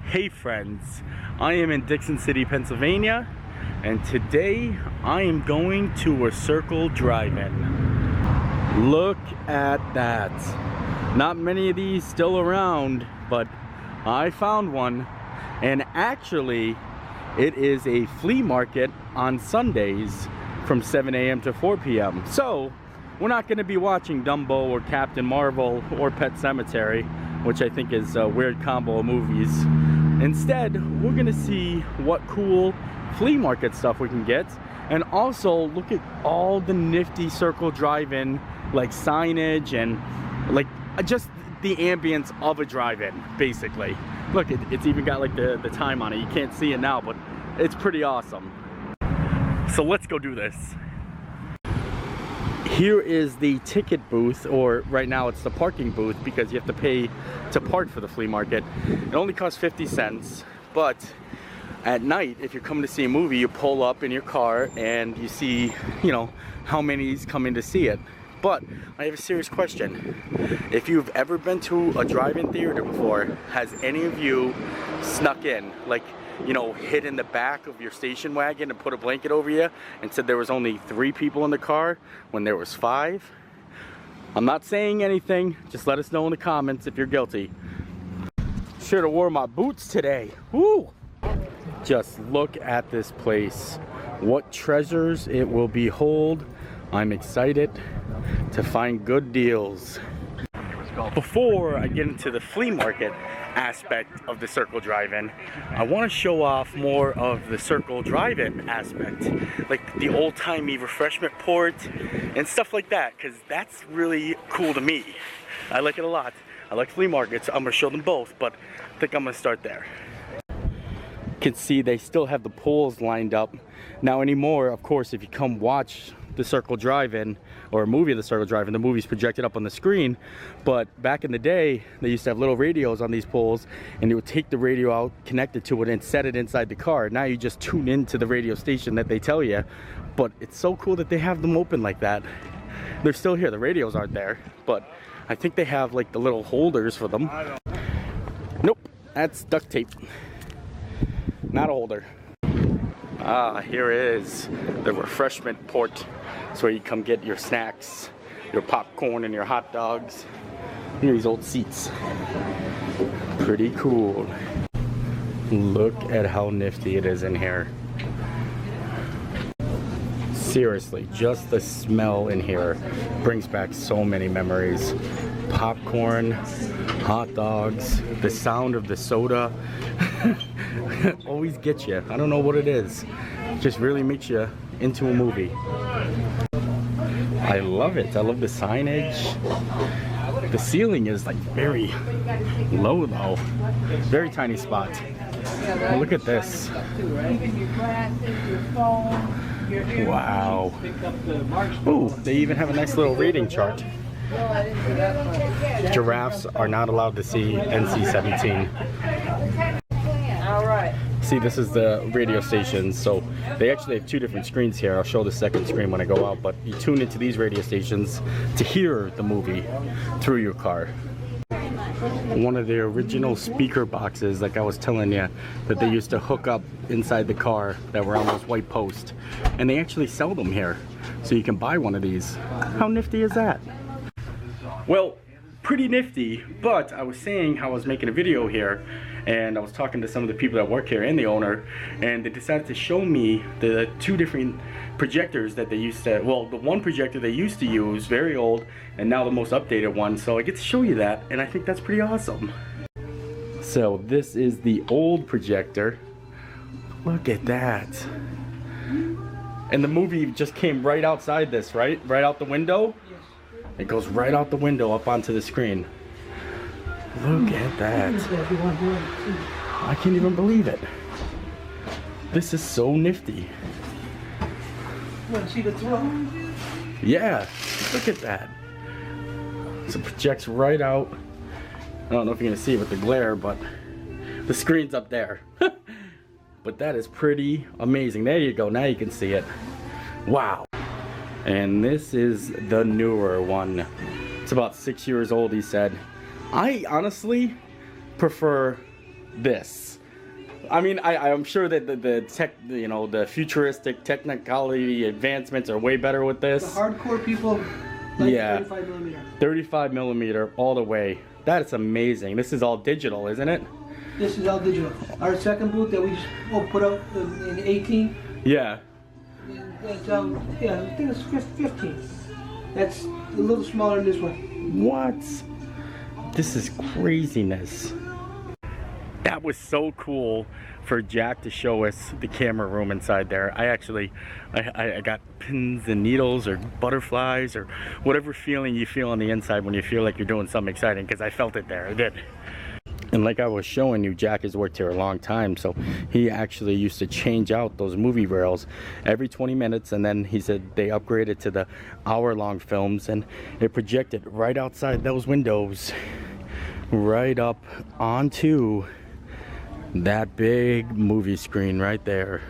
Hey friends, I am in Dickson City, Pennsylvania, and today I am going to a Circle Drive-In. Look at that. Not many of these still around, but I found one, and actually it is a flea market on Sundays from 7 a.m. to 4 p.m. So we're not going to be watching Dumbo or Captain Marvel or Pet Sematary, which I think is a weird combo of movies. Instead, we're gonna see what cool flea market stuff we can get, and also look at all the nifty Circle Drive-In like signage and like just the ambience of a drive-in, basically. Look, it's even got like the time on it. You can't see it now, but it's pretty awesome. So let's go do this. Here is the ticket booth, or right now it's the parking booth because you have to pay to park for the flea market. It only costs 50 cents, but at night, if you're coming to see a movie, you pull up in your car and you see, you know, how many's coming to see it. But I have a serious question. If you've ever been to a drive-in theater before, has any of you snuck in? Like, you know, hid in the back of your station wagon and put a blanket over you and said there was only 3 people in the car when there was 5? I'm not saying anything, just let us know in the comments if you're guilty. Should have wore my boots today. Woo! Just look at this place. What treasures it will behold. I'm excited to find good deals. Before I get into the flea market aspect of the Circle Drive-In, I want to show off more of the Circle Drive-In aspect, like the old-timey refreshment port and stuff like that, because that's really cool to me. I like it a lot. I like flea markets. I'm going to show them both, but I think I'm going to start there. You can see they still have the poles lined up. Now anymore, of course, if you come watch the Circle Drive-In or a movie of the Circle Drive-In, the movie's projected up on the screen, but back in the day they used to have little radios on these poles, and they would take the radio out, connect it to it, and set it inside the car. Now you just tune into the radio station that they tell you. But it's so cool that they have them open like that. They're still here. The radios aren't there, but I think they have like the little holders for them. Nope, that's duct tape, not a holder. Ah, here is the refreshment port. It's where you come get your snacks, your popcorn, and your hot dogs. Here are these old seats. Pretty cool. Look at how nifty it is in here. Seriously, just the smell in here brings back so many memories. Popcorn, hot dogs, the sound of the soda. Always gets you. I don't know what it is. Just really makes you into a movie. I love it. I love the signage. The ceiling is like very low though. Very tiny spot. Well, look at this. Wow. Ooh, they even have a nice little rating chart. Giraffes are not allowed to see NC-17. See, this is the radio station, so they actually have 2 different screens here. I'll show the second screen when I go out, but you tune into these radio stations to hear the movie through your car. One of the original speaker boxes, like I was telling you, that they used to hook up inside the car that were on those white posts, and they actually sell them here, so you can buy one of these. How nifty is that? Well, pretty nifty, but I was saying how I was making a video here, and I was talking to some of the people that work here and the owner, and they decided to show me the 2 different projectors that they used to, well, the one projector they used to use, very old, and now the most updated one. So I get to show you that, and I think that's pretty awesome. So this is the old projector. Look at that. And the movie just came right outside this, right? Right out the window? It goes right out the window up onto the screen. Look at that. I can't even believe it. This is so nifty. Yeah, look at that. So it projects right out. I don't know if you're gonna see it with the glare, but the screen's up there. But that is pretty amazing. There you go, now you can see it. Wow. And this is the newer one. It's about 6 years old, he said. I honestly prefer this. I mean, I'm sure that the tech, you know, the futuristic technology advancements are way better with this. The hardcore people like yeah, 35mm. 35mm all the way. That's amazing. This is all digital, isn't it? This is all digital. Our second booth that we just put out in 18. Yeah. That's, yeah, I think it's 15. That's a little smaller than this one. What? This is craziness. That was so cool for Jack to show us the camera room inside there. I got pins and needles or butterflies or whatever feeling you feel on the inside when you feel like you're doing something exciting, because I felt it there. I did. And like I was showing you, Jack has worked here a long time, so he actually used to change out those movie rails every 20 minutes, and then he said they upgraded to the hour-long films, and it projected right outside those windows, right up onto that big movie screen right there.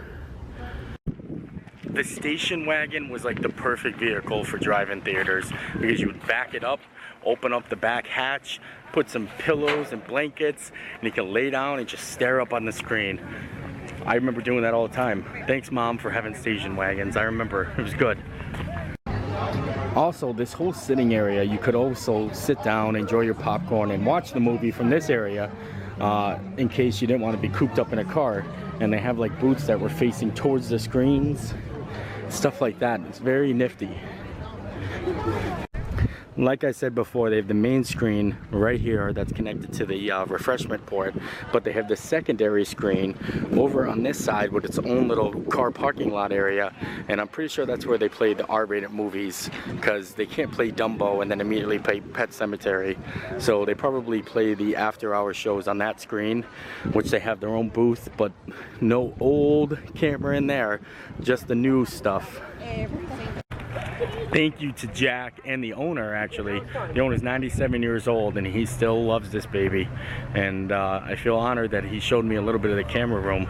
The station wagon was like the perfect vehicle for drive-in theaters, because you would back it up, open up the back hatch, put some pillows and blankets, and you can lay down and just stare up on the screen. I remember doing that all the time. Thanks, Mom, for having station wagons. I remember, it was good. Also, this whole sitting area, you could also sit down, enjoy your popcorn, and watch the movie from this area in case you didn't want to be cooped up in a car. And they have like booths that were facing towards the screens, stuff like that. It's very nifty. Like I said before, they have the main screen right here that's connected to the refreshment port, but they have the secondary screen over on this side with its own little car parking lot area, and I'm pretty sure that's where they play the R-rated movies, because they can't play Dumbo and then immediately play Pet Sematary. So they probably play the after-hour shows on that screen, which they have their own booth, but no old camera in there, just the new stuff. Thank you to Jack and the owner, actually. The owner's 97 years old and he still loves this baby. And I feel honored that he showed me a little bit of the camera room.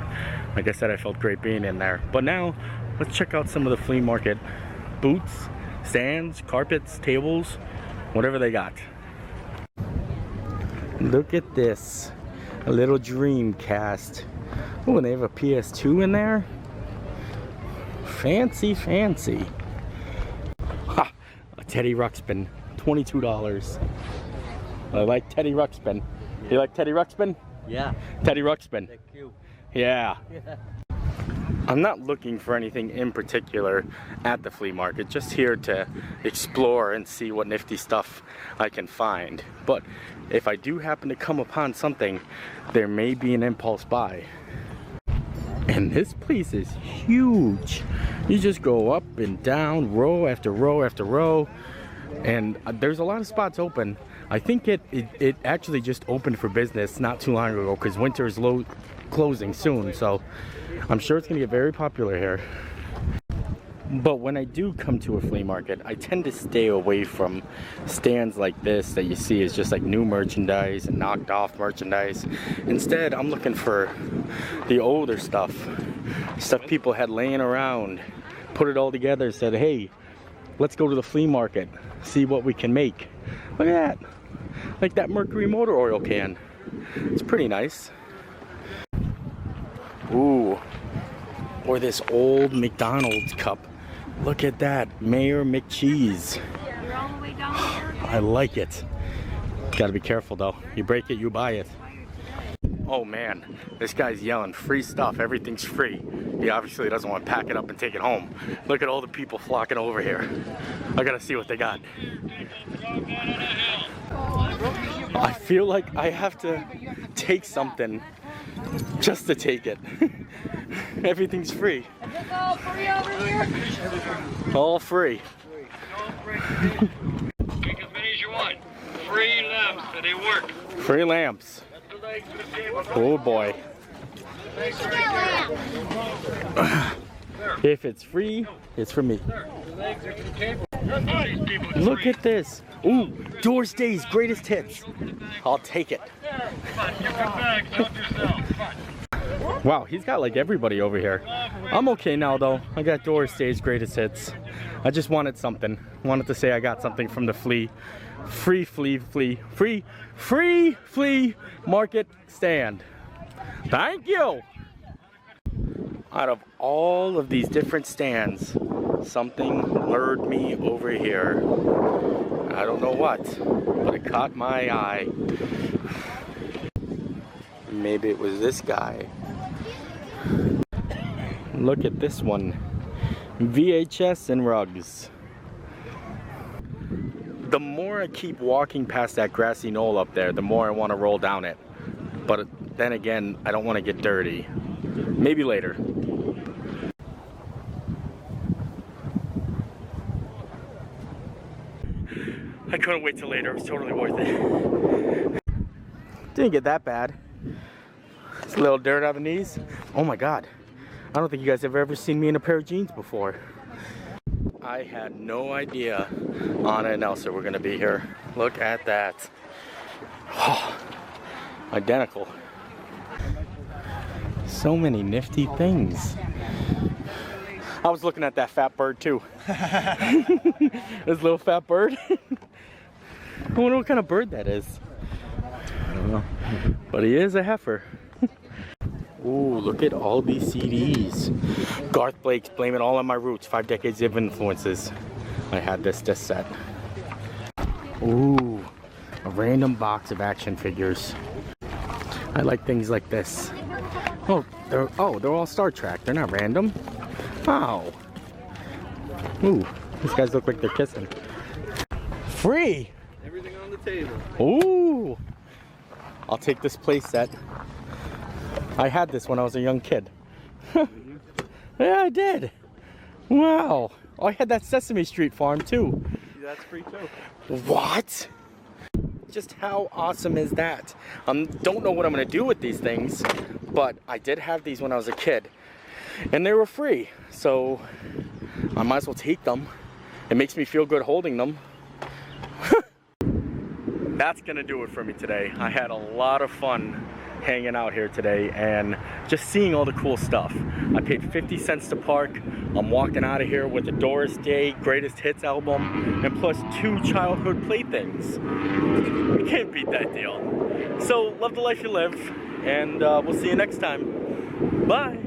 Like I said, I felt great being in there. But now, let's check out some of the flea market booths, stands, carpets, tables, whatever they got. Look at this. A little Dreamcast. Oh, and they have a PS2 in there. Fancy, fancy. Teddy Ruxpin, $22. I like Teddy Ruxpin. You like Teddy Ruxpin? Yeah. Teddy Ruxpin. They're cute. Yeah. I'm not looking for anything in particular at the flea market, just here to explore and see what nifty stuff I can find. But if I do happen to come upon something, there may be an impulse buy. And this place is huge. You just go up and down, row after row after row, and there's a lot of spots open. I think it actually just opened for business not too long ago, because winter is closing soon, so I'm sure it's gonna get very popular here. But when I do come to a flea market, I tend to stay away from stands like this that you see is just like new merchandise and knocked off merchandise. Instead, I'm looking for the older stuff people had laying around, put it all together, said, hey, let's go to the flea market, see what we can make. Look at that, like that Mercury motor oil can. It's pretty nice. Ooh, or this old McDonald's cup. Look at that, Mayor McCheese. I like it. Gotta be careful though. You break it, you buy it. Oh man, this guy's yelling free stuff, everything's free. He obviously doesn't want to pack it up and take it home. Look at all the people flocking over here. I gotta see what they got. I feel like I have to take something just to take it. Everything's free. Is this all free over here? All free. Take as many as you want. Free lamps, and they work. Free lamps. Oh boy. If it's free, it's for me. Look at this. Ooh, Doris Day's greatest hits. I'll take it. Wow, he's got like everybody over here. I'm okay now though. I got Doris Day's greatest hits. I just wanted something. Wanted to say I got something from the flea market stand. Thank you. Out of all of these different stands, something lured me over here. I don't know what, but it caught my eye. Maybe it was this guy. Look at this one. VHS and rugs. The more I keep walking past that grassy knoll up there, the more I want to roll down it. But then again, I don't want to get dirty. Maybe later. I couldn't wait till later. It was totally worth it. Didn't get that bad. It's a little dirt on the knees. Oh my God. I don't think you guys have ever seen me in a pair of jeans before. I had no idea Anna and Elsa were gonna be here. Look at that. Oh, identical. So many nifty things. I was looking at that fat bird too. This little fat bird. I wonder what kind of bird that is. I don't know. But he is a heifer. Ooh, look at all these CDs. Garth Blake's Blame It All on My Roots, 5 Decades of Influences. I had this set. Ooh, a random box of action figures. I like things like this. Oh, they're all Star Trek. They're not random. Wow. Ooh, these guys look like they're kissing. Free! Everything on the table. Ooh! I'll take this play set. I had this when I was a young kid. Yeah, I did. Wow. Oh, I had that Sesame Street farm too. That's free too. What? Just how awesome is that? Don't know what I'm gonna do with these things, but I did have these when I was a kid, and they were free, so I might as well take them. It makes me feel good holding them. That's gonna do it for me today. I had a lot of fun hanging out here today and just seeing all the cool stuff. I paid 50 cents to park. I'm walking out of here with the Doris Day Greatest Hits album and plus 2 childhood playthings. You can't beat that deal. So love the life you live, and we'll see you next time. Bye.